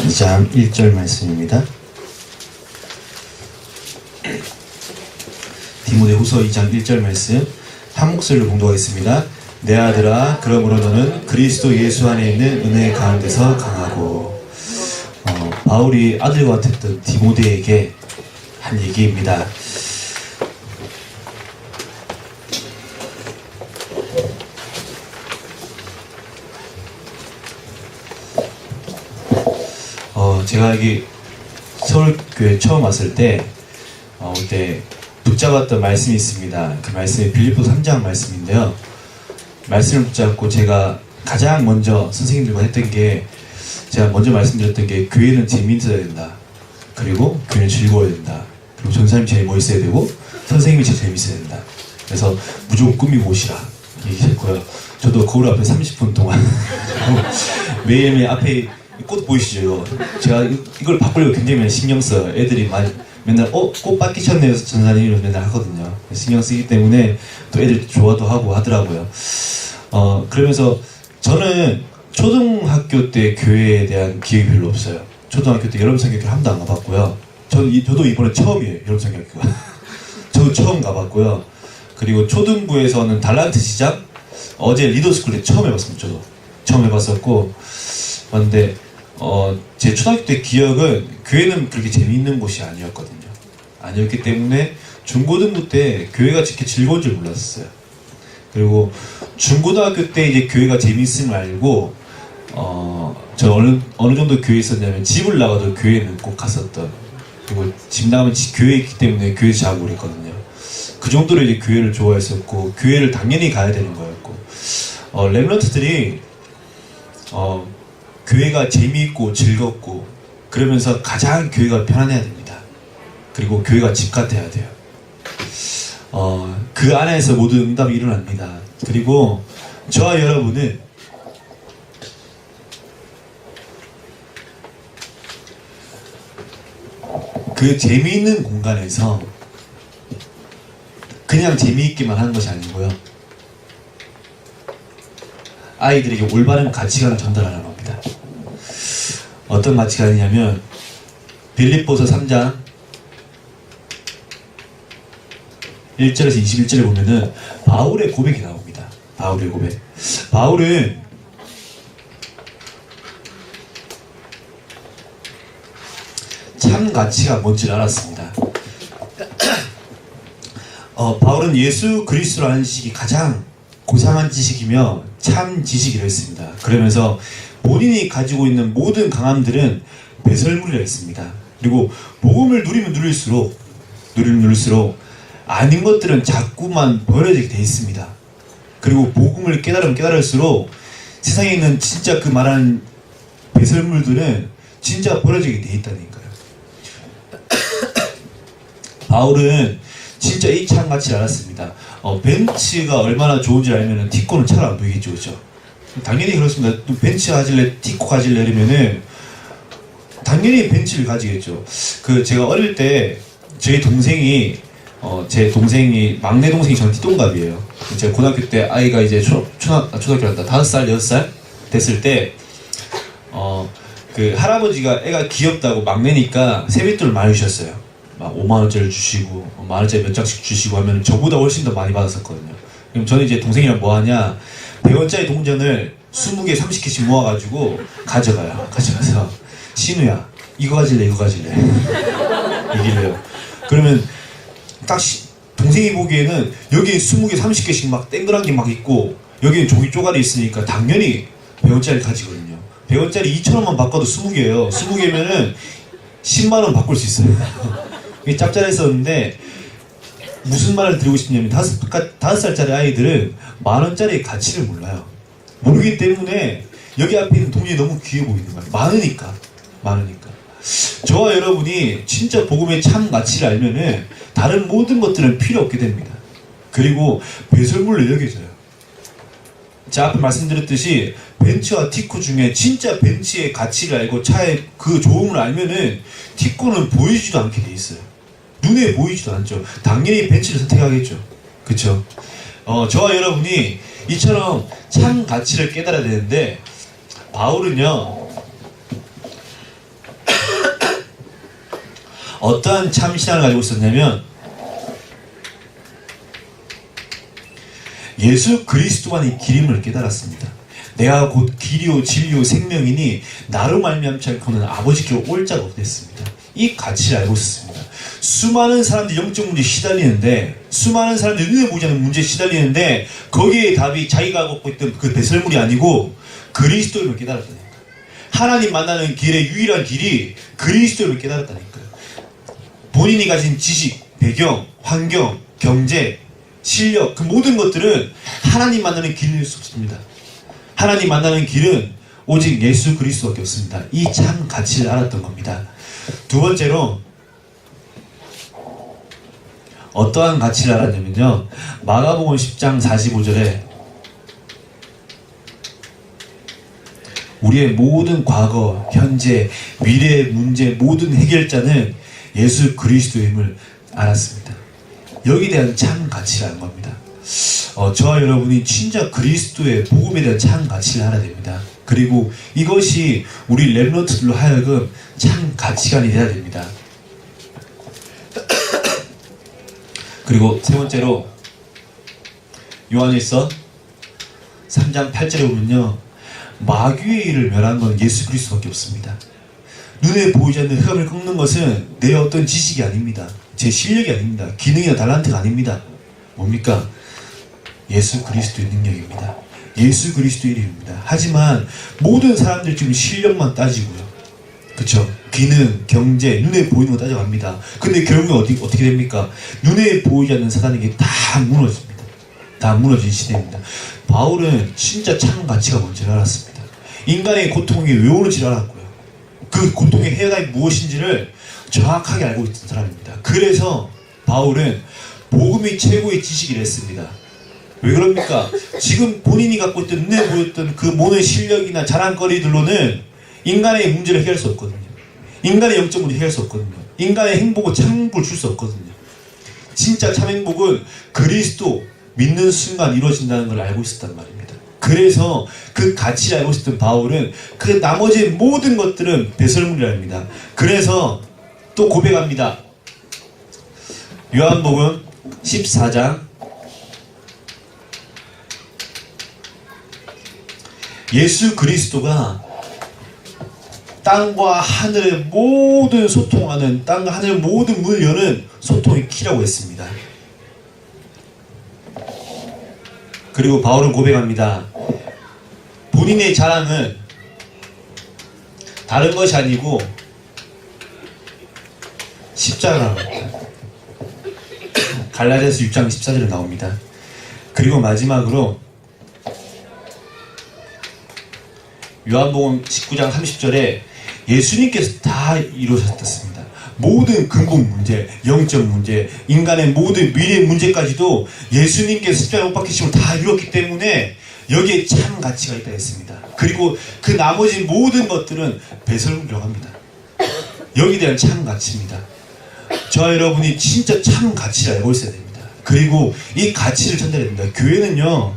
2장 1절 말씀입니다. 디모데후서 2장 1절 말씀 한 목소리로 봉독하겠습니다. 내 아들아, 그러므로 너는 그리스도 예수 안에 있는 은혜 가운데서 강하고. 바울이 아들과 같았던 디모데에게 한 얘기입니다. 제가 여기 서울교회 처음 왔을 때 그때 붙잡았던 말씀이 있습니다. 그 말씀이 빌립보서 3장 말씀인데요. 말씀을 붙잡고 제가 가장 먼저 선생님들과 했던 게, 제가 먼저 말씀드렸던 게, 교회는 재미있어야 된다. 그리고 교회는 즐거워야 된다. 그리고 전사님이 제일 멋있어야 되고 선생님이 제일 재밌어야 된다. 그래서 무조건 꾸미고 오시라 얘기했고요. 저도 거울 앞에 30분 동안 매일매일 앞에 꽃 보이시죠? 제가 이걸 바꾸려고 굉장히 신경 써요. 애들이 맨날 꽃 뺏기셨네요 전사님 이러면서 맨날 하거든요. 신경 쓰기 때문에 또 애들 좋아도 하고 하더라고요. 그러면서 저는 초등학교 때 교회에 대한 기억이 별로 없어요. 초등학교 때 여러분 성경교회 한 번도 안 가봤고요. 저도 이번에 처음이에요. 여러분 성경교회. 저도 처음 가봤고요. 그리고 초등부에서는 달란트 시작, 어제 리더스쿨 때 처음 해봤습니다. 저도 처음 해봤었고, 근데 제 초등학교 때 기억은 교회는 그렇게 재미있는 곳이 아니었거든요. 아니었기 때문에 중고등부 때 교회가 그렇게 즐거운 줄 몰랐어요. 그리고 중고등학교 때 이제 교회가 재미있음을 알고, 저 어느 정도 교회에 있었냐면 집을 나가도 교회는 꼭 갔었던, 그리고 집 나가면 교회에 있기 때문에 교회에서 자고 그랬거든요. 그 정도로 이제 교회를 좋아했었고, 교회를 당연히 가야 되는 거였고, 렘넌트들이 교회가 재미있고 즐겁고 그러면서 가장 교회가 편안해야 됩니다. 그리고 교회가 집 같아야 돼요. 그 안에서 모든 응답이 일어납니다. 그리고 저와 여러분은 그 재미있는 공간에서 그냥 재미있기만 하는 것이 아니고요, 아이들에게 올바른 가치관을 전달하는 겁니다. 어떤 가치관이냐면, 빌립보서 3장 1절에서 21절에 보면은 바울의 고백이 나옵니다. 바울의 고백. 바울은 참 가치가 뭔지를 알았습니다. 바울은 예수 그리스도라는 지식이 가장 고상한 지식이며 참 지식이라 했습니다. 그러면서 본인이 가지고 있는 모든 강함들은 배설물이라 했습니다. 그리고 복음을 누리면 누릴수록 아닌 것들은 자꾸만 버려지게 돼 있습니다. 그리고 복음을 깨달으면 깨달을수록 세상에 있는 진짜 그 말하는 배설물들은 진짜 버려지게 돼 있다니까요. 바울은 진짜 이 참 가치를 알았습니다. 벤츠가 얼마나 좋은지 알면은 티코는 차로 안 보이겠죠, 그렇죠? 당연히 그렇습니다. 또 벤츠 가질래, 티코 가질래 이러면은 당연히 벤츠를 가지겠죠. 제가 어릴 때 제 동생이 막내 동생이 저는 띠동갑이에요. 제가 고등학교 때 아이가 이제 초등학교란다 5살, 6살 됐을 때 그 할아버지가 애가 귀엽다고 막내니까 세뱃돈을 많이 주셨어요. 막 5만원짜리 주시고 만원짜리 몇 장씩 주시고 하면 저보다 훨씬 더 많이 받았었거든요. 그럼 저는 이제 동생이랑 뭐 하냐, 100원짜리 동전을 20개, 30개씩 모아가지고 가져가서 신우야 이거 가질래 얘기를 해요. 그러면 딱 동생이 보기에는 여기 20개, 30개씩 막 땡그란 게 막 있고 여기는 종이 쪼가리 있으니까 당연히 100원짜리 가지거든요. 100원짜리 2,000원만 바꿔도 20개예요. 20개면은 10만원 바꿀 수 있어요. 이게 짭짤했었는데, 무슨 말을 드리고 싶냐면 5살짜리 아이들은 만원짜리의 가치를 몰라요. 모르기 때문에 여기 앞에 있는 동전이 너무 귀해 보이는 거예요. 많으니까. 저와 여러분이 진짜 복음의 참 가치를 알면은 다른 모든 것들은 필요 없게 됩니다. 그리고 배설물로 여겨져요. 제가 앞에 말씀드렸듯이 벤츠와 티코 중에 진짜 벤츠의 가치를 알고 차의 그 좋음을 알면은 티코는 보이지도 않게 돼 있어요. 눈에 보이지도 않죠. 당연히 벤츠를 선택하겠죠. 그쵸? 저와 여러분이 이처럼 참 가치를 깨달아야 되는데, 바울은요 어떠한 참 신앙을 가지고 있었냐면 예수 그리스도만의 길임을 깨달았습니다. 내가 곧 길이요 진리요 생명이니 나로 말미암지 않고는 아버지께로 올 자가 없겠습니다. 이 가치를 알고 있었습니다. 수많은 사람들이 영적 문제에 시달리는데, 수많은 사람들이 눈에 보이지 않는 문제에 시달리는데 거기에 답이 자기가 갖고 있던 그 배설물이 아니고 그리스도를 깨달았다니까요. 하나님 만나는 길의 유일한 길이 그리스도를 깨달았다니까요. 본인이 가진 지식, 배경, 환경, 경제, 실력, 그 모든 것들은 하나님 만나는 길일 수 없습니다. 하나님 만나는 길은 오직 예수 그리스도밖에 없습니다. 이 참 가치를 알았던 겁니다. 두 번째로 어떠한 가치를 알았냐면요, 마가복음 10장 45절에 우리의 모든 과거, 현재, 미래의 문제 모든 해결자는 예수 그리스도임을 알았습니다. 여기에 대한 참 가치를 아는 겁니다. 저와 여러분이 진짜 그리스도의 복음에 대한 참 가치를 알아야 됩니다. 그리고 이것이 우리 렘넌트들로 하여금 참 가치관이 되어야 됩니다. 그리고 세 번째로 요한일서 3장 8절에 보면요, 마귀의 일을 멸한 건 예수 그리스도밖에 없습니다. 눈에 보이지 않는 흑암을 꺾는 것은 내 어떤 지식이 아닙니다. 제 실력이 아닙니다. 기능이나 달란트가 아닙니다. 뭡니까? 예수 그리스도의 능력입니다. 예수 그리스도의 이름입니다. 하지만 모든 사람들 지금 실력만 따지고요, 그쵸? 기능, 경제, 눈에 보이는 거 따져갑니다. 근데 결국에 어떻게 됩니까? 눈에 보이지 않는 사단에게 다 무너집니다. 다 무너진 시대입니다. 바울은 진짜 참 가치가 뭔지를 알았습니다. 인간의 고통이 왜 오는지를 알았고요, 그 고통의 해답이 무엇인지를 정확하게 알고 있던 사람입니다. 그래서 바울은 복음이 최고의 지식이라 했습니다. 왜 그럽니까? 지금 본인이 갖고 있던 눈에 보였던 그 모든 실력이나 자랑거리들로는 인간의 문제를 해결할 수 없거든요. 인간의 영적 문제를 해결할 수 없거든요. 인간의 행복은 참 행복을 줄 수 없거든요. 진짜 참 행복은 그리스도 믿는 순간 이루어진다는 걸 알고 있었단 말입니다. 그래서 그 가치를 알고 있었던 바울은 그 나머지 모든 것들은 배설물이라 합니다. 그래서 또 고백합니다. 요한복음 14장 예수 그리스도가 땅과 하늘의 모든 소통하는, 땅과 하늘의 모든 문을 여는 소통의 키라고 했습니다. 그리고 바울은 고백합니다. 본인의 자랑은 다른 것이 아니고 십자가라고 합니다. 갈라디아서 6장 14절에 나옵니다. 그리고 마지막으로 요한복음 19장 30절에 예수님께서 다 이루셨습니다. 모든 근본 문제, 영적 문제, 인간의 모든 미래 문제까지도 예수님께서 십자가에 못 박히심을 다 이뤘기 때문에 여기에 참 가치가 있다 했습니다. 그리고 그 나머지 모든 것들은 배설물이라고 합니다. 여기에 대한 참 가치입니다. 저와 여러분이 진짜 참 가치를 알고 있어야 됩니다. 그리고 이 가치를 전달해야 됩니다. 교회는요,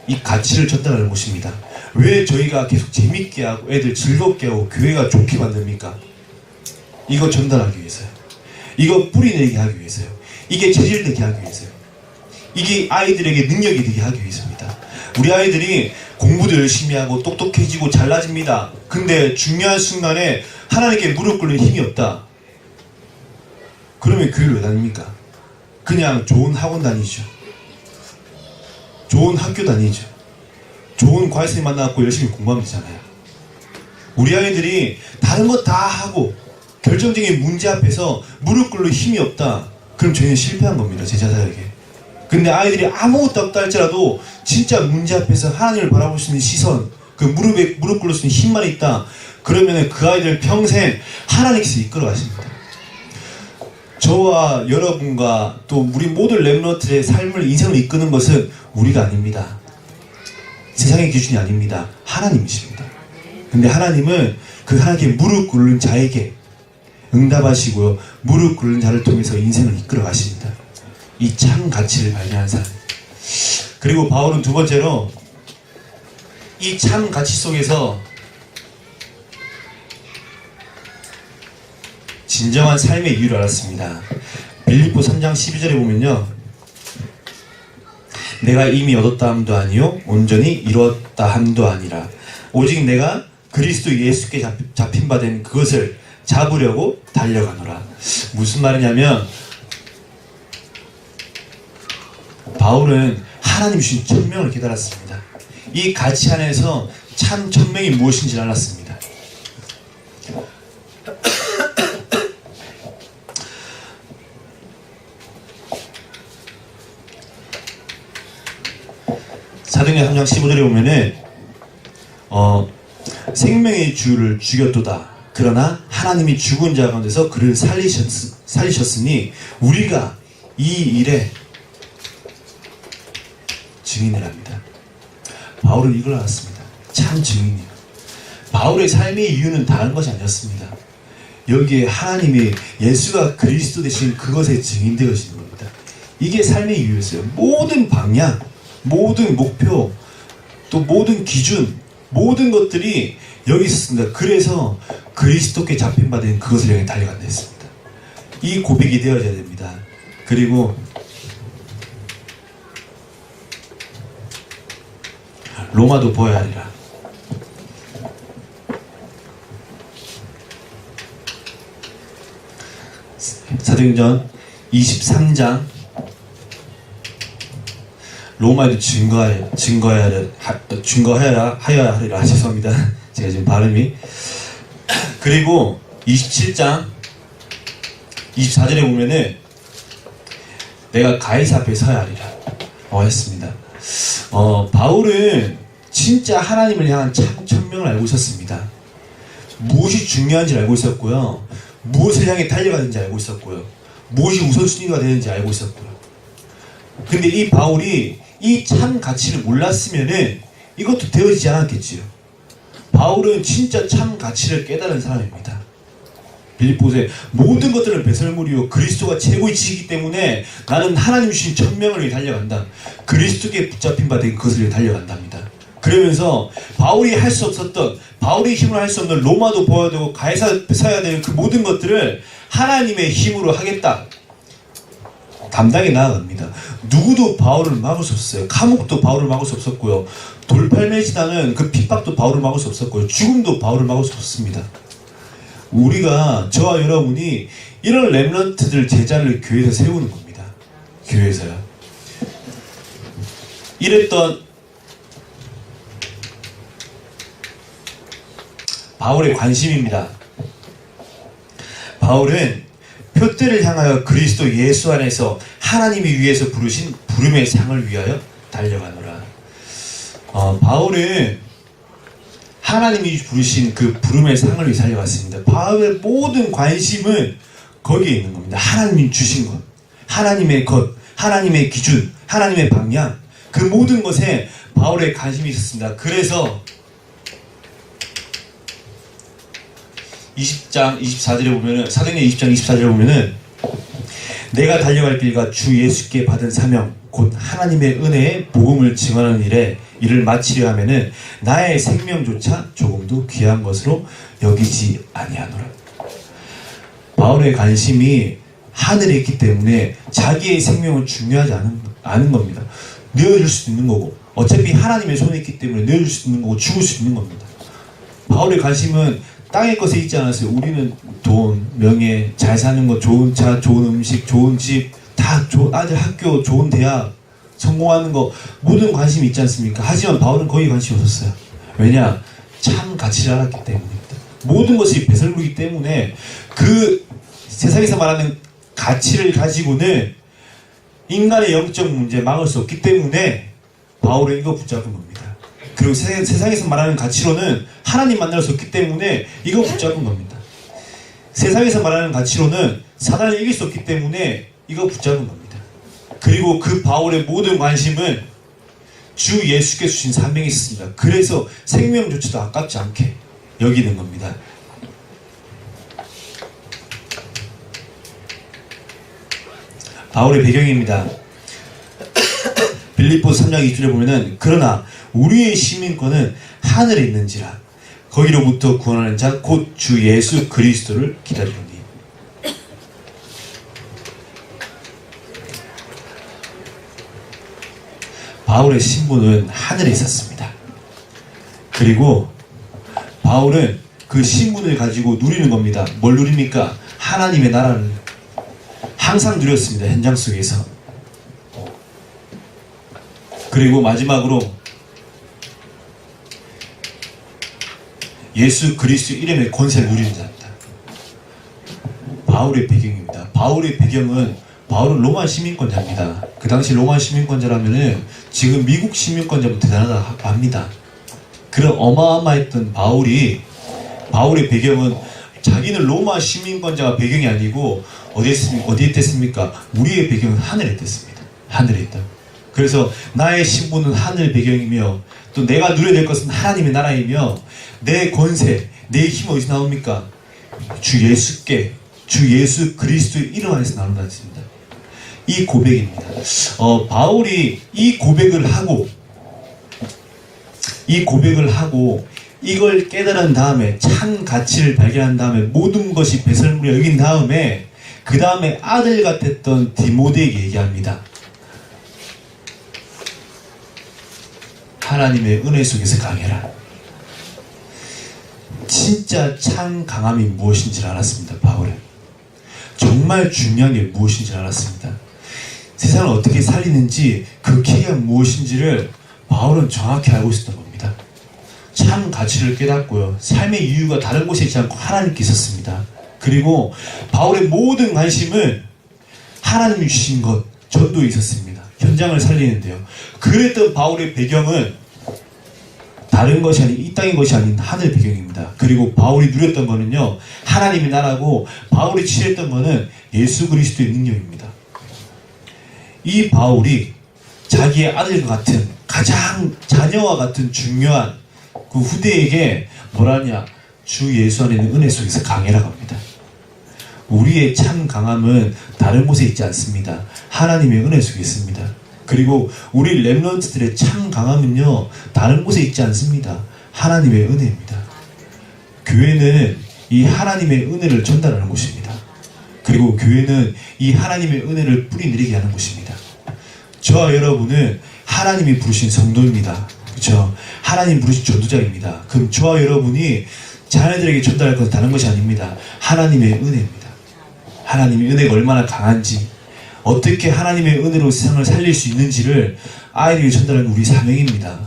이 가치를 전달하는 곳입니다. 왜 저희가 계속 재밌게 하고 애들 즐겁게 하고 교회가 좋게 만듭니까? 이거 전달하기 위해서요. 이거 뿌리내게 하기 위해서요. 이게 체질되게 하기 위해서요. 이게 아이들에게 능력이 되게 하기 위해서입니다. 우리 아이들이 공부도 열심히 하고 똑똑해지고 잘나집니다. 근데 중요한 순간에 하나님께 무릎 꿇는 힘이 없다. 그러면 교회를 왜 다닙니까? 그냥 좋은 학원 다니죠. 좋은 학교 다니죠. 좋은 과외선생님 만나고 열심히 공부하면 되잖아요. 우리 아이들이 다른 거 다 하고 결정적인 문제 앞에서 무릎 꿇을 힘이 없다. 그럼 저희는 실패한 겁니다. 제자들에게. 근데 아이들이 아무것도 없다 할지라도 진짜 문제 앞에서 하나님을 바라볼 수 있는 시선, 그 무릎 꿇을 수 있는 힘만 있다. 그러면 그 아이들 평생 하나님께서 이끌어 가십니다. 저와 여러분과 또 우리 모든 렘넌트의 삶을, 인생을 이끄는 것은 우리가 아닙니다. 세상의 기준이 아닙니다. 하나님이십니다. 근데 하나님은 그 하나님께 무릎 꿇는 자에게 응답하시고요, 무릎 꿇는 자를 통해서 인생을 이끌어 가십니다. 이 참 가치를 발견한 사람. 그리고 바울은 두 번째로 이 참 가치 속에서 진정한 삶의 이유를 알았습니다. 빌립보 3장 12절에 보면요, 내가 이미 얻었다 함도 아니요 온전히 이루었다 함도 아니라 오직 내가 그리스도 예수께 잡힌 바 된 그것을 잡으려고 달려가노라. 무슨 말이냐면, 바울은 하나님 주신 천명을 깨달았습니다. 이 가치 안에서 참 천명이 무엇인지 알았습니다. 사도행전 3장 15절에 보면은 생명의 주를 죽였도다. 그러나 하나님이 죽은 자 가운데서 그를 살리셨으니 우리가 이 일에 증인을 합니다. 바울은 이걸 알았습니다. 참 증인이에요. 바울의 삶의 이유는 다른 것이 아니었습니다. 여기에 하나님이 예수가 그리스도 되신 그것에 증인되어지는 겁니다. 이게 삶의 이유였어요. 모든 방향, 모든 목표, 또 모든 기준, 모든 것들이 여기 있었습니다. 그래서 그리스도께 잡힌 바 된 그것을 향해 달려간다 했습니다. 이 고백이 되어져야 됩니다. 그리고 로마도 보아야 하리라. 사도행전 23장 로마에도 증거하여야 하리라. 죄송합니다. 제가 지금 발음이. 그리고 27장 24절에 보면은 내가 가이사 앞에 서야 하리라 했습니다. 바울은 진짜 하나님을 향한 참 천명을 알고 있었습니다. 무엇이 중요한지 알고 있었고요. 무엇을 향해 달려가는지 알고 있었고요. 무엇이 우선순위가 되는지 알고 있었고요. 근데 이 바울이 이 참 가치를 몰랐으면은 이것도 되어지지 않았겠지요. 바울은 진짜 참 가치를 깨달은 사람입니다. 빌립보서의 모든 것들은 배설물이요 그리스도가 최고의 지이기 때문에 나는 하나님 주신 천명을 위해 달려간다. 그리스도께 붙잡힌 바 된 그것을 위해 달려간답니다. 그러면서 바울이 할 수 없었던, 바울의 힘으로 할 수 없는 로마도 보아야 되고 가이사 앞에 서야 되는 그 모든 것들을 하나님의 힘으로 하겠다. 담당해 나아갑니다. 누구도 바울을 막을 수 없었어요. 감옥도 바울을 막을 수 없었고요. 돌팔매지다는 그 핍박도 바울을 막을 수 없었고요. 죽음도 바울을 막을 수 없었습니다. 우리가, 저와 여러분이 이런 렘넌트들 제자를 교회에서 세우는 겁니다. 교회에서요. 이랬던 바울의 관심입니다. 바울은 표대를 향하여 그리스도 예수 안에서 하나님이 위에서 부르신 부름의 상을 위하여 달려가노라. 바울은 하나님이 부르신 그 부름의 상을 위해 달려갔습니다. 바울의 모든 관심은 거기에 있는 겁니다. 하나님이 주신 것, 하나님의 것, 하나님의 기준, 하나님의 방향, 그 모든 것에 바울의 관심이 있었습니다. 그래서 20장 24절에 보면은, 사도행전 20장 24절에 보면은 내가 달려갈 길과 주 예수께 받은 사명 곧 하나님의 은혜의 복음을 증언하는 일에 이를 마치려 하면은 나의 생명조차 조금도 귀한 것으로 여기지 아니하노라. 바울의 관심이 하늘에 있기 때문에 자기의 생명은 중요하지 않은 겁니다. 내어줄 수 있는 거고, 어차피 하나님의 손에 있기 때문에 내어줄 수 있는 거고 죽을 수 있는 겁니다. 바울의 관심은 땅의 것에 있지 않았어요. 우리는 돈, 명예, 잘 사는 것, 좋은 차, 좋은 음식, 좋은 집, 다 아들 학교, 좋은 대학, 성공하는 거, 모든 관심이 있지 않습니까? 하지만 바울은 거기에 관심이 없었어요. 왜냐? 참 가치를 알았기 때문입니다. 모든 것이 배설물이기 때문에 그 세상에서 말하는 가치를 가지고는 인간의 영적 문제 막을 수 없기 때문에 바울은 이거 붙잡은 겁니다. 그리고 세상에서 말하는 가치로는 하나님 만날 수 없기 때문에 이거 붙잡은 겁니다. 세상에서 말하는 가치로는 사단을 이길 수 없기 때문에 이거 붙잡은 겁니다. 그리고 그 바울의 모든 관심은 주 예수께서 주신 사명이 있습니다. 그래서 생명조차도 아깝지 않게 여기는 겁니다. 바울의 배경입니다. 빌립보서 3장 2절에 보면은 그러나 우리의 시민권은 하늘에 있는지라 거기로부터 구원하는 자 곧 주 예수 그리스도를 기다리노니. 바울의 신분은 하늘에 있었습니다. 그리고 바울은 그 신분을 가지고 누리는 겁니다. 뭘 누립니까? 하나님의 나라를 항상 누렸습니다. 현장 속에서. 그리고 마지막으로 예수 그리스도 이름의 권세를 누리는 자입니다. 바울의 배경입니다. 바울의 배경은 바울은 로마 시민권자입니다. 그 당시 로마 시민권자라면은 지금 미국 시민권자보다 대단하다고 합니다. 그런 어마어마했던 바울의 배경은 자기는 로마 시민권자가 배경이 아니고 어디에 있댔습니까? 우리의 배경은 하늘에 있댔습니다. 하늘에 있다. 그래서 나의 신분은 하늘 배경이며 또 내가 누려야 될 것은 하나님의 나라이며 내 권세, 내 힘 어디서 나옵니까? 주 예수 그리스도의 이름 안에서 나온다 했습니다. 이 고백입니다. 바울이 이 고백을 하고 이걸 깨달은 다음에 참 가치를 발견한 다음에 모든 것이 배설물이 여긴 다음에 그 다음에 아들 같았던 디모데에게 얘기합니다. 하나님의 은혜 속에서 강해라. 진짜 참 강함이 무엇인지 알았습니다. 바울은 정말 중요한 게 무엇인지 알았습니다. 세상을 어떻게 살리는지 그 키가 무엇인지를 바울은 정확히 알고 있었던 겁니다. 참 가치를 깨닫고요. 삶의 이유가 다른 곳에 있지 않고 하나님께 있었습니다. 그리고 바울의 모든 관심은 하나님이 주신 것, 전도에 있었습니다. 현장을 살리는데요. 그랬던 바울의 배경은 다른 것이 아닌 이 땅의 것이 아닌 하늘 배경입니다. 그리고 바울이 누렸던 거는요, 하나님의 나라고 바울이 취했던 거는 예수 그리스도의 능력입니다. 이 바울이 자기의 아들과 같은 가장 자녀와 같은 중요한 그 후대에게 뭐라냐, 주 예수 안에 있는 은혜 속에서 강해라고 합니다. 우리의 참 강함은 다른 곳에 있지 않습니다. 하나님의 은혜 속에 있습니다. 그리고 우리 렘넌트들의 참 강함은요, 다른 곳에 있지 않습니다. 하나님의 은혜입니다. 교회는 이 하나님의 은혜를 전달하는 곳입니다. 그리고 교회는 이 하나님의 은혜를 뿌리내리게 하는 곳입니다. 저와 여러분은 하나님이 부르신 성도입니다. 그렇죠? 하나님 부르신 전도자입니다. 그럼 저와 여러분이 자녀들에게 전달할 것은 다른 것이 아닙니다. 하나님의 은혜입니다. 하나님의 은혜가 얼마나 강한지, 어떻게 하나님의 은혜로 세상을 살릴 수 있는지를 아이들에게 전달하는 우리 사명입니다.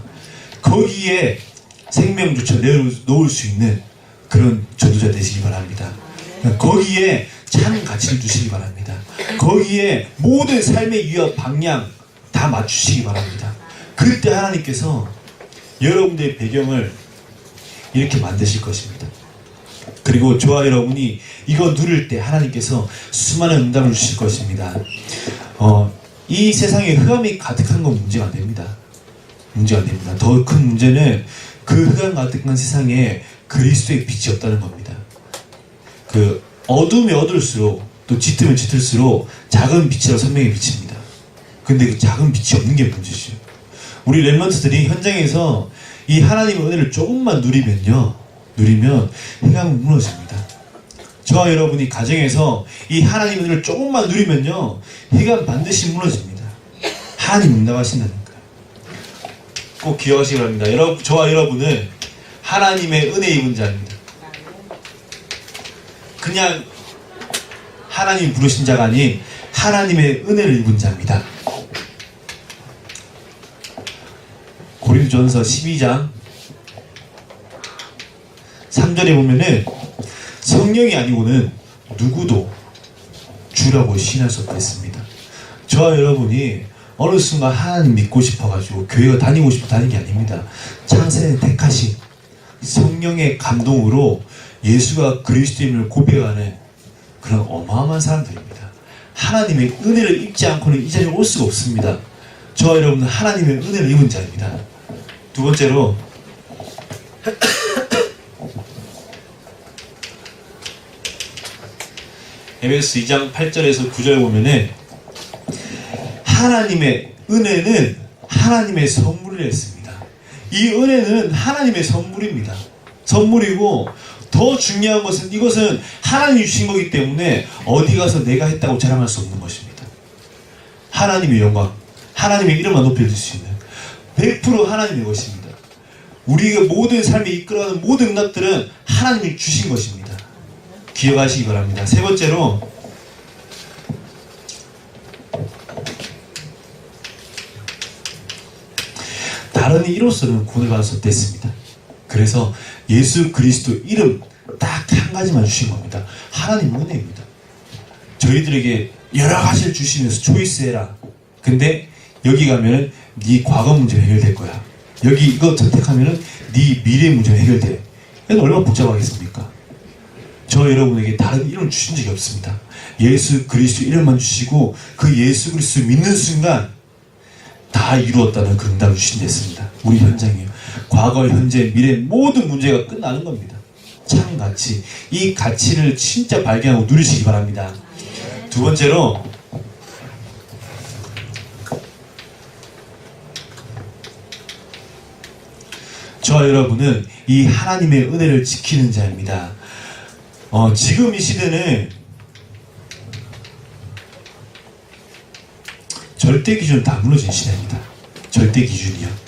거기에 생명조차 내어놓을 수 있는 그런 전도자 되시기 바랍니다. 거기에 참 가치를 두시기 바랍니다. 거기에 모든 삶의 이유와 방향 다 맞추시기 바랍니다. 그때 하나님께서 여러분들의 배경을 이렇게 만드실 것입니다. 그리고 저와 여러분이 이거 누릴 때 하나님께서 수많은 응답을 주실 것입니다. 이 세상에 흑암이 가득한 건 문제가 안 됩니다. 문제가 안 됩니다. 더 큰 문제는 그 흑암 가득한 세상에 그리스도의 빛이 없다는 겁니다. 그 어둠이 어둘수록 또 짙으면 짙을수록 작은 빛이라 선명히 비칩니다. 근데 그 작은 빛이 없는 게 문제죠. 우리 렘넌트들이 현장에서 이 하나님의 은혜를 조금만 누리면 흑암은 무너집니다. 저와 여러분이 가정에서 이 하나님의 은혜를 조금만 누리면요, 흑암 반드시 무너집니다. 하나님 응답하신다니까요. 꼭 기억하시기 바랍니다. 저와 여러분은 하나님의 은혜 입은 자입니다. 그냥 하나님 부르신 자가 아닌 하나님의 은혜를 입은 자입니다. 고린도전서 12장 3절에 보면은 성령이 아니고는 누구도 주라고 시인할 수 없겠습니다. 저와 여러분이 어느 순간 하나님 믿고 싶어가지고 교회가 다니고 싶어 다니는 게 아닙니다. 창세에 택하신 성령의 감동으로 예수가 그리스도임을 고백하는 그런 어마어마한 사람들입니다. 하나님의 은혜를 입지 않고는 이 자리에 올 수가 없습니다. 저와 여러분은 하나님의 은혜를 입은 자입니다. 두 번째로 에베소 2장 8절에서 9절 보면은 하나님의 은혜는 하나님의 선물이라 했습니다. 이 은혜는 하나님의 선물입니다. 선물이고 더 중요한 것은 이것은 하나님이 주신 거기 때문에 어디 가서 내가 했다고 자랑할 수 없는 것입니다. 하나님의 영광, 하나님의 이름만 높여줄 수 있는, 100% 하나님의 것입니다. 우리가 모든 삶에 이끌어가는 모든 응답들은 하나님이 주신 것입니다. 기억하시기 바랍니다. 세 번째로 다른 이로서는 구원을 받을 수 없댔습니다. 그래서 예수 그리스도 이름 딱 한 가지만 주신 겁니다. 하나님 은혜입니다. 저희들에게 여러 가지를 주시면서 초이스해라. 근데 여기 가면은 네 과거 문제가 해결될 거야. 여기 이거 선택하면은 네 미래 문제가 해결돼. 이건 얼마나 복잡하겠습니까? 저 여러분에게 다른 이름 주신 적이 없습니다. 예수 그리스도 이름만 주시고 그 예수 그리스도 믿는 순간 다 이루었다는 그 응답을 주신댔습니다. 우리 현장이에요. 과거, 현재, 미래 모든 문제가 끝나는 겁니다. 참 가치. 이 가치를 진짜 발견하고 누리시기 바랍니다. 두 번째로 저와 여러분은 이 하나님의 은혜를 지키는 자입니다. 지금 이 시대는 절대 기준 다 무너진 시대입니다. 절대 기준이요.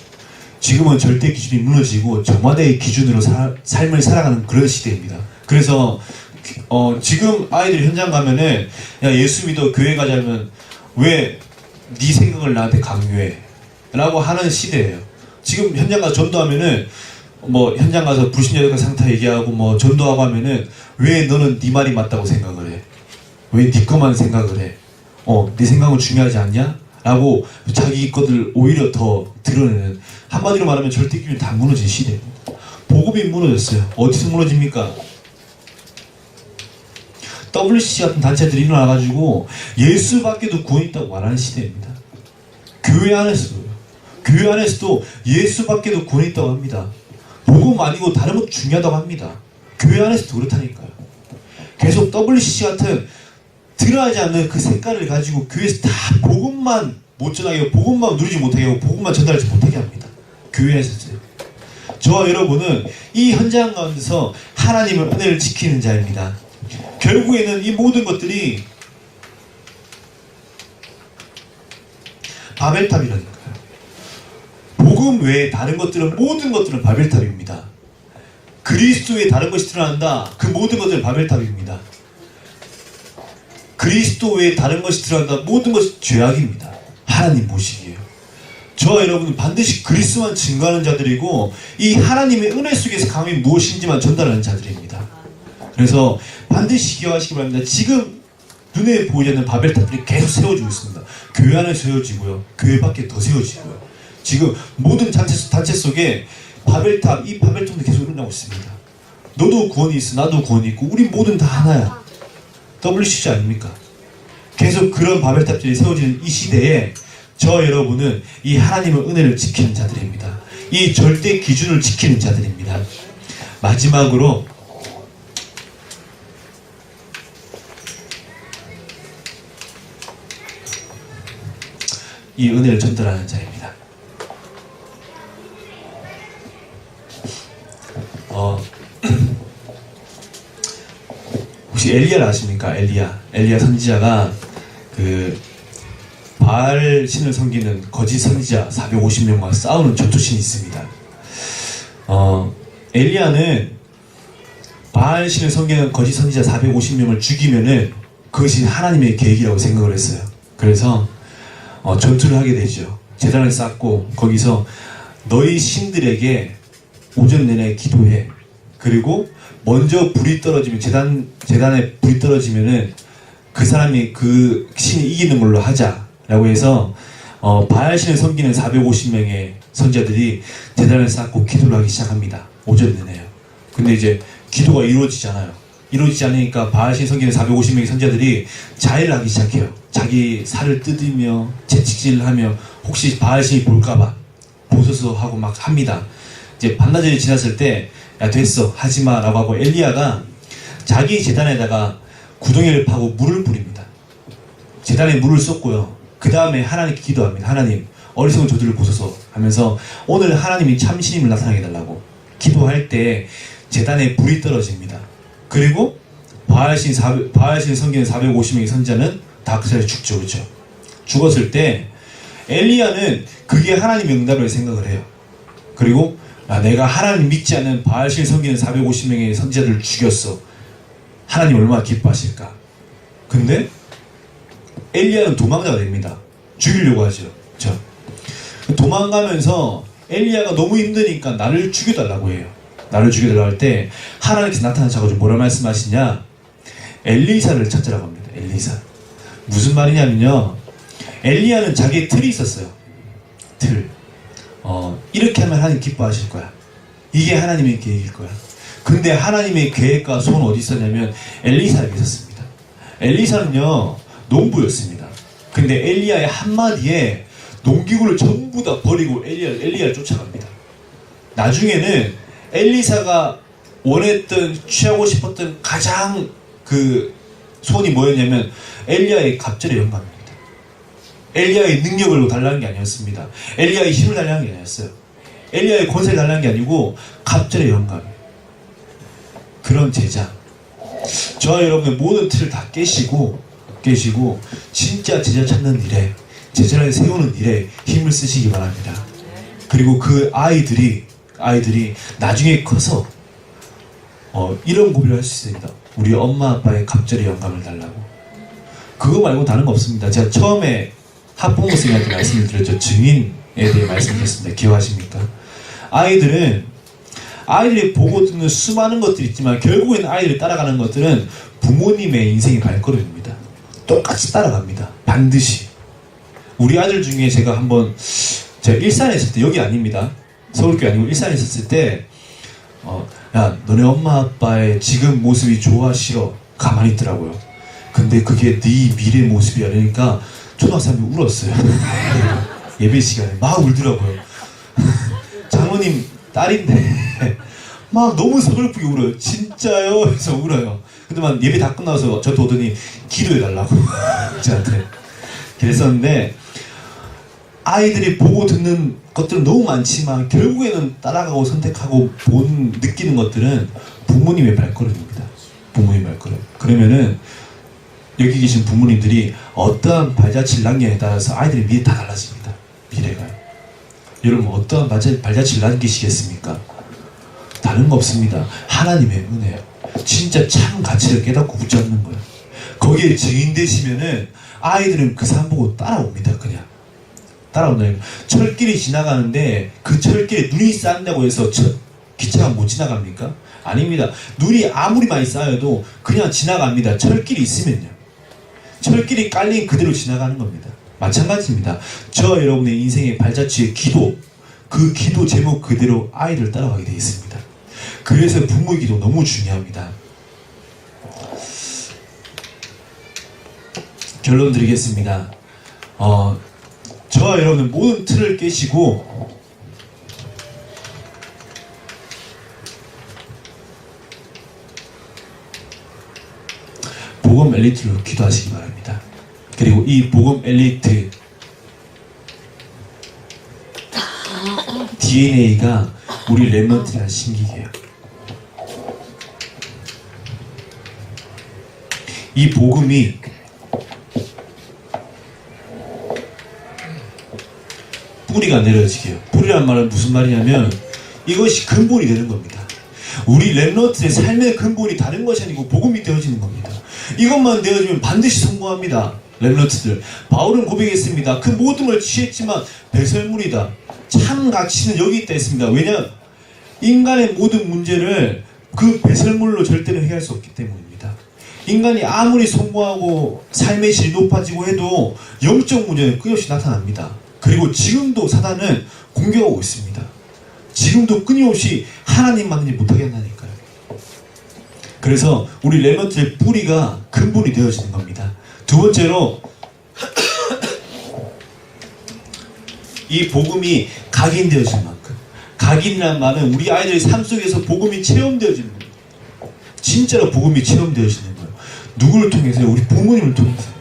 지금은 절대 기준이 무너지고 정화대의 기준으로 삶을 살아가는 그런 시대입니다. 그래서 지금 아이들 현장 가면은 야 예수 믿어 교회 가자면 왜 네 생각을 나한테 강요해? 라고 하는 시대예요. 지금 현장 가서 전도하면은 뭐 현장 가서 불신자들과 상타 얘기하고 뭐 전도하고 하면은 왜 너는 네 말이 맞다고 생각을 해? 왜 네 것만 생각을 해? 네 생각은 중요하지 않냐? 라고 자기 것들 오히려 더 드러내는, 한마디로 말하면 절대 기준이 다 무너진 시대입니다. 복음이 무너졌어요. 어디서 무너집니까? WCC 같은 단체들이 일어나가지고 예수밖에도 구원이 있다고 말하는 시대입니다. 교회 안에서도요. 교회 안에서도 예수밖에도 구원이 있다고 합니다. 복음 아니고 다른 것도 중요하다고 합니다. 교회 안에서도 그렇다니까요. 계속 WCC 같은 드러나지 않는 그 색깔을 가지고 교회에서 다 복음만 못 전하게 하고 복음만 누리지 못하게 하고 복음만 전달하지 못하게 합니다. 교회에서요. 저와 여러분은 이 현장 가운데서 하나님의 은혜를 지키는 자입니다. 결국에는 이 모든 것들이 바벨탑이라니까요. 복음 외에 다른 것들은 모든 것들은 바벨탑입니다. 그리스도의 다른 것이 드러난다. 그 모든 것들은 바벨탑입니다. 그리스도 외에 다른 것이 드러난다. 모든 것이 죄악입니다. 하나님 보시기에요. 저와 여러분은 반드시 그리스도만 증거하는 자들이고 이 하나님의 은혜 속에서 강함이 무엇인지만 전달하는 자들입니다. 그래서 반드시 기억하시기 바랍니다. 지금 눈에 보이지 않는 바벨탑들이 계속 세워지고 있습니다. 교회 안에 세워지고요. 교회 밖에 더 세워지고요. 지금 모든 단체 속에 바벨탑, 이 바벨탑도 계속 일어나고 있습니다. 너도 구원이 있어, 나도 구원이 있고 우리 모든 다 하나야. WCC 아닙니까? 계속 그런 바벨탑들이 세워지는 이 시대에 저 여러분은 이 하나님의 은혜를 지키는 자들입니다. 이 절대 기준을 지키는 자들입니다. 마지막으로 이 은혜를 전달하는 자입니다. 혹시 엘리야를 아십니까? 엘리야 선지자가 그 바알 신을 섬기는 거짓 선지자 450명과 싸우는 전투신이 있습니다. 엘리야는 바알 신을 섬기는 거짓 선지자 450명을 죽이면은 그것이 하나님의 계획이라고 생각을 했어요. 그래서 전투를 하게 되죠. 제단을 쌓고 거기서 너희 신들에게 오전 내내 기도해. 그리고 먼저 불이 떨어지면 제단에 불이 떨어지면은 그 사람이 그 신이 이기는 걸로 하자라고 해서 바알 신을 섬기는 450명의 선지자들이 제단을 쌓고 기도를 하기 시작합니다. 오전 내내요. 근데 이제 기도가 이루어지잖아요. 이루어지지 않으니까 바알 신을 섬기는 450명의 선지자들이 자해를 하기 시작해요. 자기 살을 뜯으며 채찍질을 하며 혹시 바알 신이 볼까봐 보소서 하고 막 합니다. 이제 반나절이 지났을 때 야 됐어 하지마 라고 하고 엘리야가 자기 제단에다가 구덩이를 파고 물을 뿌립니다. 제단에 물을 쏟고요. 그 다음에 하나님께 기도합니다. 하나님 어리석은 저들을 보소서 하면서 오늘 하나님이 참 신임을 나타나게 해달라고 기도할 때 제단에 불이 떨어집니다. 그리고 바알신 섬기는 450명의 선지자는 다 그 자리에 죽죠. 그렇죠? 죽었을 때 엘리야는 그게 하나님의 응답을 생각을 해요. 그리고 내가 하나님 믿지 않는 바알실 섬기는 450명의 선지자들을 죽였어. 하나님 얼마나 기뻐하실까. 근데 엘리야는 도망자가 됩니다. 죽이려고 하죠. 그렇죠? 도망가면서 엘리야가 너무 힘드니까 나를 죽여달라고 해요. 나를 죽여달라고 할 때 하나님께서 나타나셔가지고 뭐라 말씀하시냐, 엘리사를 찾으라고 합니다. 엘리사. 무슨 말이냐면요, 엘리야는 자기의 틀이 있었어요. 틀. 이렇게 하면 하나님 기뻐하실 거야. 이게 하나님의 계획일 거야. 근데 하나님의 계획과 손은 어디 있었냐면 엘리사에게 있었습니다. 엘리사는요, 농부였습니다. 근데 엘리야의 한마디에 농기구를 전부 다 버리고 엘리야를 쫓아갑니다. 나중에는 엘리사가 원했던, 취하고 싶었던 가장 그 손이 뭐였냐면 엘리야의 갑절의 영감입니다. 엘리야의 능력을 달라는 게 아니었습니다. 엘리야의 힘을 달라는 게 아니었어요. 엘리야의 권세를 달라는 게 아니고 갑절의 영감이에요. 그런 제자, 저와 여러분의 모든 틀을 다 깨시고 진짜 제자 찾는 일에, 제자를 세우는 일에 힘을 쓰시기 바랍니다. 그리고 그 아이들이 나중에 커서 이런 고백을 할 수 있습니다. 우리 엄마 아빠의 갑절의 영감을 달라고. 그거 말고 다른 거 없습니다. 제가 처음에 학부모 선생님한테 말씀을 드렸죠. 증인에 대해 말씀드렸습니다. 기억하십니까? 아이들이 보고 듣는 수많은 것들이 있지만 결국에는 아이들이 따라가는 것들은 부모님의 인생의 발걸음입니다. 똑같이 따라갑니다. 반드시. 우리 아들 중에 제가 한번, 제가 일산에 있을 때, 여기 아닙니다. 서울교회 아니고 일산에 있었을 때, 야, 너네 엄마 아빠의 지금 모습이 좋아 싫어? 가만히 있더라고요. 근데 그게 네 미래 모습이야. 그러니까 초등학생이 울었어요. 예배 시간에 막 울더라고요. 장로님 딸인데 막 너무 서글프게 울어요. 진짜요? 해서 울어요. 근데 막 예배 다 끝나서 저한테 오더니 기도해달라고 저한테 그랬었는데, 아이들이 보고 듣는 것들은 너무 많지만 결국에는 따라가고 선택하고 느끼는 것들은 부모님의 발걸음입니다. 부모님의 발걸음. 그러면은 여기 계신 부모님들이 어떠한 발자취를 남기냐에 따라서 아이들의 미래 다 달라집니다. 미래가. 여러분 어떠한 발자취를 남기시겠습니까? 다른 거 없습니다. 하나님의 은혜예요. 진짜 참 가치를 깨닫고 붙잡는 거예요. 거기에 증인 되시면은 아이들은 그 사람 보고 따라옵니다. 그냥 따라온다니까. 철길이 지나가는데 그 철길에 눈이 쌓인다고 해서 기차가 못 지나갑니까? 아닙니다. 눈이 아무리 많이 쌓여도 그냥 지나갑니다. 철길이 있으면요. 철길이 깔린 그대로 지나가는 겁니다. 마찬가지입니다. 저와 여러분의 인생의 발자취의 기도, 그 기도 제목 그대로 아이들 따라가게 되어 있습니다. 그래서 부모의 기도 너무 중요합니다. 결론 드리겠습니다. 저와 여러분은 모든 틀을 깨시고 복음 엘리트로 기도하시기 바랍니다. 그리고 이 복음 엘리트 DNA가 우리 렘넌트라는 신기계예요. 이 복음이 뿌리가 내려지게요. 뿌리란 말은 무슨 말이냐면 이것이 근본이 되는 겁니다. 우리 렘넌트의 삶의 근본이 다른 것이 아니고 복음이 되어지는 겁니다. 이것만 되어지면 반드시 성공합니다. 렘넌트들. 바울은 고백했습니다. 그 모든 걸 취했지만 배설물이다. 참 가치는 여기 있다 했습니다. 왜냐? 인간의 모든 문제를 그 배설물로 절대로 해결할 수 없기 때문입니다. 인간이 아무리 성공하고 삶의 질이 높아지고 해도 영적 문제는 끊임없이 나타납니다. 그리고 지금도 사단은 공격하고 있습니다. 지금도 끊임없이 하나님만을 못하게 한다니까요. 그래서 우리 렘넌트의 뿌리가 근본이 되어지는 겁니다. 두 번째로 이 복음이 각인되어지는 만큼, 각인이라는 말은 우리 아이들의 삶 속에서 복음이 체험되어지는 겁니다. 진짜로 복음이 체험되어지는 거예요. 누구를 통해서요? 우리 부모님을 통해서.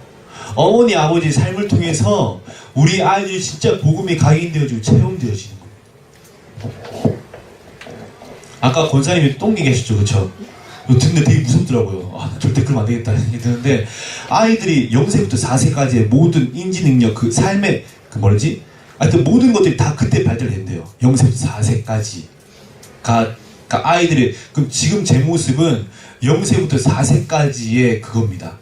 어머니 아버지의 삶을 통해서 우리 아이들이 진짜 복음이 각인되어지고 체험되어지는 거예요. 아까 권사님이 똥 얘기하셨죠, 그쵸? 듣는데 되게 무섭더라고요. 나 절대 그러면 안 되겠다 생각이 드는데, 아이들이 0세부터 4세까지의 모든 인지 능력, 그 삶의 그 뭐지? 하여튼 모든 것들이 다 그때 발달된대요. 0세부터 4세까지가 아이들의, 그럼 지금 제 모습은 0세부터 4세까지의 그겁니다.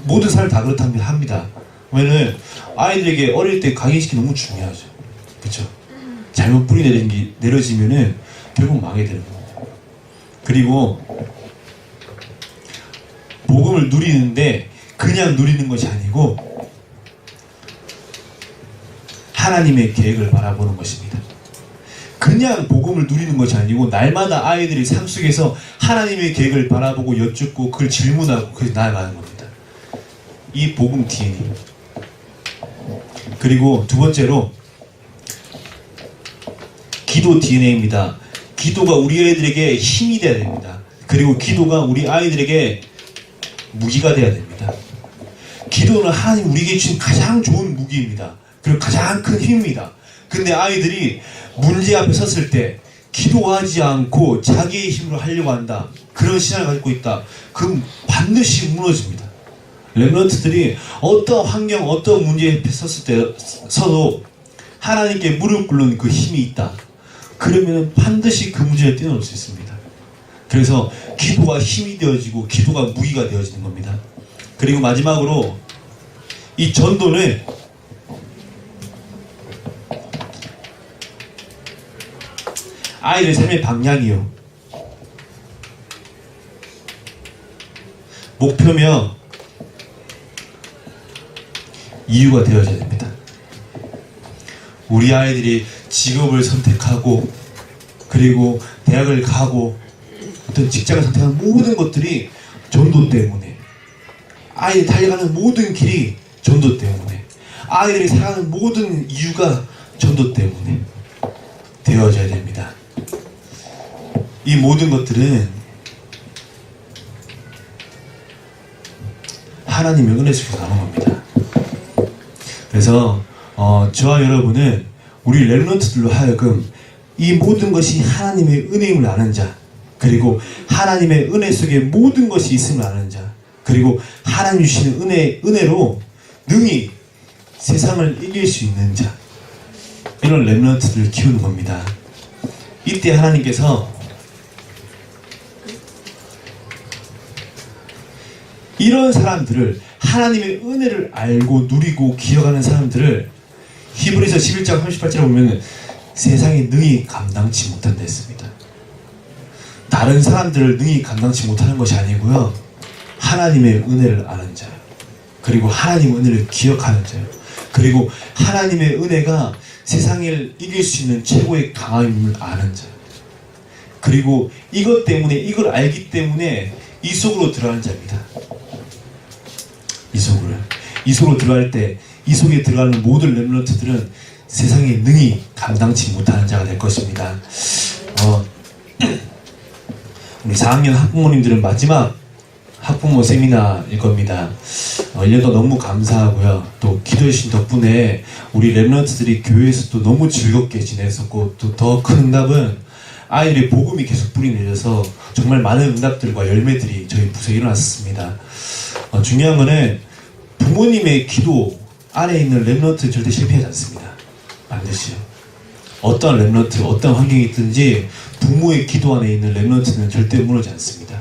모든 사람 다 그렇답니다. 합니다. 왜냐면 아이들에게 어릴 때 각인시키기 너무 중요하죠. 그쵸? 잘못 뿌리 내려지면은 결국 망하게 되는 겁니다. 그리고 복음을 누리는데 그냥 누리는 것이 아니고 하나님의 계획을 바라보는 것입니다. 그냥 복음을 누리는 것이 아니고 날마다 아이들이 삶 속에서 하나님의 계획을 바라보고 여쭙고 그걸 질문하고 그걸 나아가는 겁니다. 이 복음 DNA. 그리고 두 번째로 기도 DNA입니다. 기도가 우리 아이들에게 힘이 되어야 됩니다. 그리고 기도가 우리 아이들에게 무기가 되어야 됩니다. 기도는 하나님 우리에게 주신 가장 좋은 무기입니다. 그리고 가장 큰 힘입니다. 근데 아이들이 문제 앞에 섰을 때 기도하지 않고 자기의 힘으로 하려고 한다. 그런 신앙을 가지고 있다. 그럼 반드시 무너집니다. 렘넌트들이 어떤 환경, 어떤 문제 앞에 서도 하나님께 무릎 꿇는 그 힘이 있다. 그러면 반드시 그 문제를 뛰어넘을 수 있습니다. 그래서 기도가 힘이 되어지고 기도가 무기가 되어지는 겁니다. 그리고 마지막으로 이 전도는 아이들의 삶의 방향이요. 목표며 이유가 되어져야 됩니다. 우리 아이들이 직업을 선택하고 그리고 대학을 가고 어떤 직장을 선택하는 모든 것들이 전도 때문에, 아이들이 달려가는 모든 길이 전도 때문에, 아이들이 살아가는 모든 이유가 전도 때문에 되어져야 됩니다. 이 모든 것들은 하나님의 은혜 속에서 나오는 겁니다. 그래서 저와 여러분은 우리 렘넌트들로 하여금 이 모든 것이 하나님의 은혜임을 아는 자, 그리고 하나님의 은혜 속에 모든 것이 있음을 아는 자, 그리고 하나님 주시는 은혜로 능히 세상을 이길 수 있는 자, 이런 렘넌트들을 키우는 겁니다. 이때 하나님께서 이런 사람들을, 하나님의 은혜를 알고 누리고 기억하는 사람들을 히브리서 11장 38절에 보면 세상에 능히 감당치 못한다 했습니다. 다른 사람들을 능히 감당치 못하는 것이 아니고요, 하나님의 은혜를 아는 자요, 그리고 하나님의 은혜를 기억하는 자요, 그리고 하나님의 은혜가 세상을 이길 수 있는 최고의 강함임을 아는 자요, 그리고 이것 때문에, 이걸 알기 때문에 이 속으로 들어가는 자입니다. 이 속으로 들어갈 때, 이 속에 들어가는 모든 렘넌트들은 세상에 능히 감당치 못하는 자가 될 것입니다. 우리 4학년 학부모님들은 마지막 학부모 세미나일 겁니다. 1년도 너무 감사하고요. 또 기도해주신 덕분에 우리 렘넌트들이 교회에서 또 너무 즐겁게 지냈었고, 또 더 큰 응답은 아이들의 복음이 계속 뿌리 내려서 정말 많은 응답들과 열매들이 저희 부서에 일어났습니다. 중요한 거는 부모님의 기도 안에 있는 렘넌트 절대 실패하지 않습니다. 반드시요. 어떤 렘넌트, 어떤 환경이 있든지 부모의 기도 안에 있는 렘넌트는 절대 무너지지 않습니다.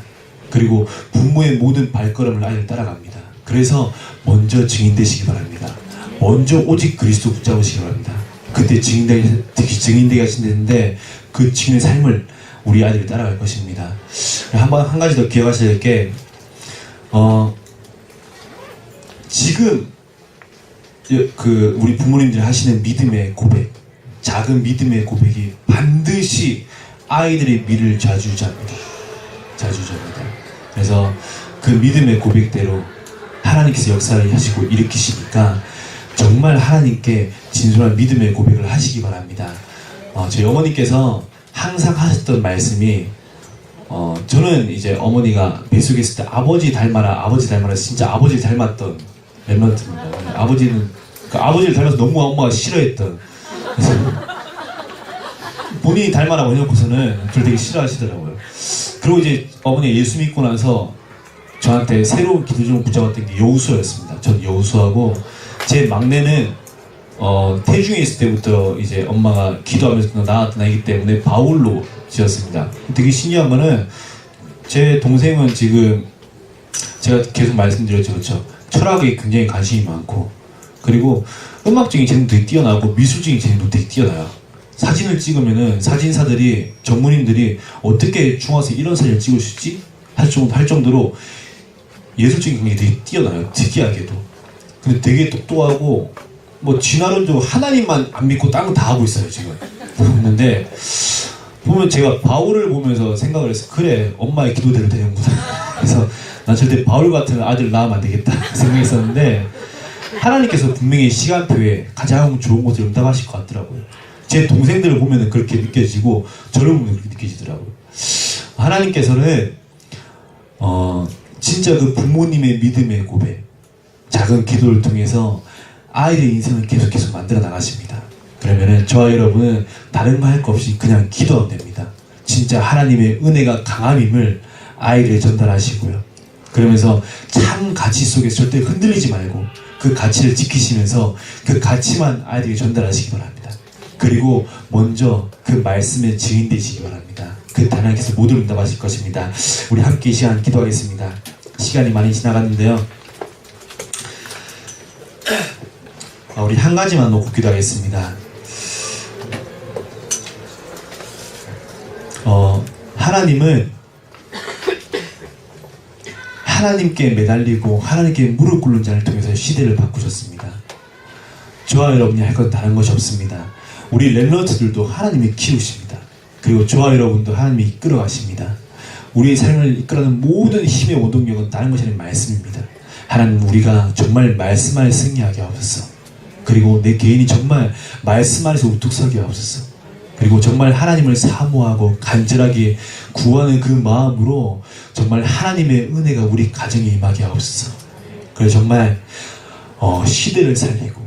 그리고 부모의 모든 발걸음을 아이를 따라갑니다. 그래서 먼저 증인되시기 바랍니다. 먼저 오직 그리스도 붙잡으시기 바랍니다. 그때 증인되게 하신다는데 그 증인의 삶을 우리 아이들이 따라갈 것입니다. 한 가지 더 기억하셔야 될 게, 지금 우리 부모님들이 하시는 믿음의 고백, 작은 믿음의 고백이 반드시 아이들의 미래를 좌지우지합니다. 그래서 그 믿음의 고백대로 하나님께서 역사를 하시고 일으키시니까 정말 하나님께 진솔한 믿음의 고백을 하시기 바랍니다. 저희 어머니께서 항상 하셨던 말씀이, 저는 이제 어머니가 뱃속에 있을 때 아버지 닮아라 진짜 아버지를 닮았던 렘넌트입니다. 아버지를 닮아서 너무 엄마가 싫어했던, 본인이 닮아라고 해놓고서는 그걸 되게 싫어하시더라고요. 그리고 이제 어머니가 예수 믿고 나서 저한테 새로운 기도 제목 붙잡았던 게 여우수였습니다. 전 여우수하고 제 막내는 태중에 있을 때부터 이제 엄마가 기도하면서 낳았던 아이기 때문에 바울로 지었습니다. 되게 신기한 거는 제 동생은 지금 제가 계속 말씀드렸죠, 그렇죠? 철학에 굉장히 관심이 많고, 그리고 음악적인 재능도 되게 뛰어나고 미술적인 재능도 되게 뛰어나요. 사진을 찍으면은 사진사들이, 전문인들이 어떻게 중학생 이런 사진을 찍을 수 있지? 할 정도로 예술적인 경력이 되게 뛰어나요. 특이하게도. 근데 되게 똑똑하고, 뭐 진화론도 하나님만 안 믿고 딴 거 다 하고 있어요, 지금. 근데 보면 제가 바울을 보면서 생각을 했어요. 그래, 엄마의 기도대로 되는구나. 그래서 난 절대 바울 같은 아들 낳으면 안 되겠다 생각했었는데, 하나님께서 분명히 시간표에 가장 좋은 것을 응답하실 것 같더라고요. 제 동생들을 보면 그렇게 느껴지고 저를 보면 그렇게 느껴지더라고요. 하나님께서는 진짜 그 부모님의 믿음의 고백, 작은 기도를 통해서 아이의 인생을 계속 만들어 나가십니다. 그러면은 저와 여러분은 다른 거 할 거 없이 그냥 기도하면 됩니다. 진짜 하나님의 은혜가 강함임을 아이들에 전달하시고요. 그러면서 참 가치 속에서 절대 흔들리지 말고 그 가치를 지키시면서 그 가치만 아이들에게 전달하시기 바랍니다. 그리고 먼저 그 말씀의 증인 되시기 바랍니다. 그 하나님께서 모두 응답하실 것입니다. 우리 함께 이 시간 기도하겠습니다. 시간이 많이 지나갔는데요. 우리 한 가지만 놓고 기도하겠습니다. 하나님은 하나님께 매달리고 하나님께 무릎 꿇는 자를 통해서 시대를 바꾸셨습니다. 저와 여러분이 할 건 다른 것이 없습니다. 우리 렘넌트들도 하나님이 키우십니다. 그리고 저와 여러분도 하나님이 이끌어 가십니다. 우리의 삶을 이끌어가는 모든 힘의 원동력은 다른 것이 아닌 말씀입니다. 하나님, 우리가 정말 말씀 안에 승리하게 하옵소서. 그리고 내 개인이 정말 말씀 안에서 우뚝 서게 하옵소서. 그리고 정말 하나님을 사모하고 간절하게 구하는 그 마음으로 정말 하나님의 은혜가 우리 가정에 임하게 하옵소서. 그래서 정말 시대를 살리고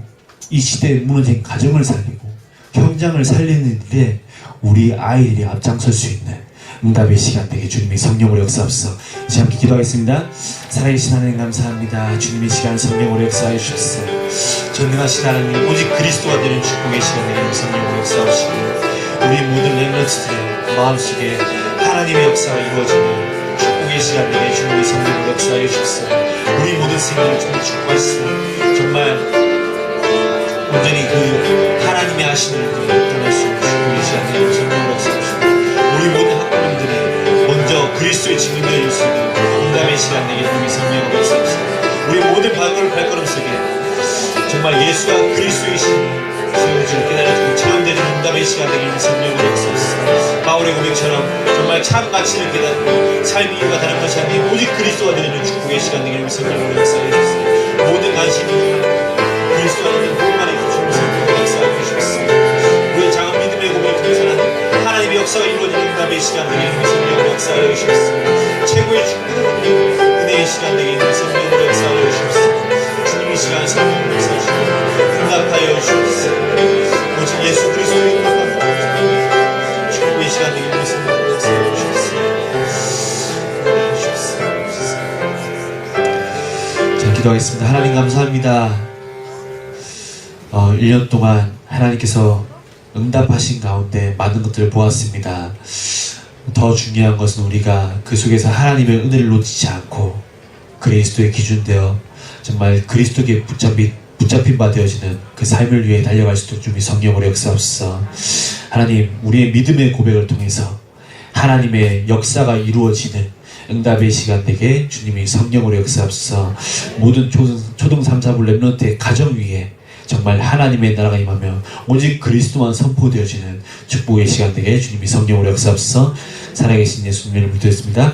이 시대에 무너진 가정을 살리고 현장을 살리는 일에 우리 아이들이 앞장설 수 있는 응답의 시간 되게 주님의 성령으로 역사하옵소서. 이제 함께 기도하겠습니다. 살아계신 하나님 감사합니다. 주님의 시간 성령으로 역사해 주셨어요. 전능하신 하나님, 오직 그리스도가 되는 축복의 시간 되게 성령으로 역사하시고 우리 모든 렘넌트들의 마음속에 하나님의 역사가 이루어지는 축복의 시간 되게 주님의 성령으로 역사해 주셨어요. 우리 모든 생명을 주님 축복하시고 정말 온전히 그 하나님의 하시는 일들을 나타낼 수 있는 축복의 시간 되게 성령으로 역사해 주시고 우리 모든 학부모들이 먼저 그리스도의 증인을 해줄 수 있는 응답의 시간 되게 주님의 성령으로 역사해 주시고 우리 모든 발걸음 속에 정말 예수가 그리스도이신 주를 깨달아주고 체험되는 응답의 시간 되기를 성령으로 역사하소서. 바울의 고백처럼 정말 참 가치를 깨닫고 삶의 이유가 다른 것이 아닌 오직 그리스도가 되는 축복의 시간 되기를 성령으로 역사해주소서. 모든 관심이 그리스도가 되는 복만의 주님의 성령으로 역사해 주시옵소서. 우리의 작은 믿음의 고백을 통해서는 하나님의 역사가 이루어지는 응답의 시간 되기를 성령으로 역사해 주시옵소서. 최고의 축복을 은혜의 시간 되기를 성령으로 역사해 주시옵소서. 주님의 시간 성령으로 역사해 주시옵소서. 응답하여 주옵소서. 오직 예수 그리스도의 응답하여 축복의 시간 되기를 성령으로 역사해 주옵소서. 자, 기도하겠습니다. 하나님 감사합니다. 1년 동안 하나님께서 응답하신 가운데 많은 것들을 보았습니다. 더 중요한 것은 우리가 그 속에서 하나님의 은혜를 놓치지 않고 그리스도의 기준되어 정말 그리스도께 붙잡힌 바 되어지는 그 삶을 위해 달려갈 수 있도록 주님이 성령으로 역사하옵소서. 하나님, 우리의 믿음의 고백을 통해서 하나님의 역사가 이루어지는 응답의 시간 되게 주님이 성령으로 역사하옵소서. 모든 초등 3, 4부 렘넌트의 가정 위에 정말 하나님의 나라가 임하며 오직 그리스도만 선포되어지는 축복의 시간 되게 주님이 성령으로 역사하옵소서. 살아계신 예수님을 믿겠습니다.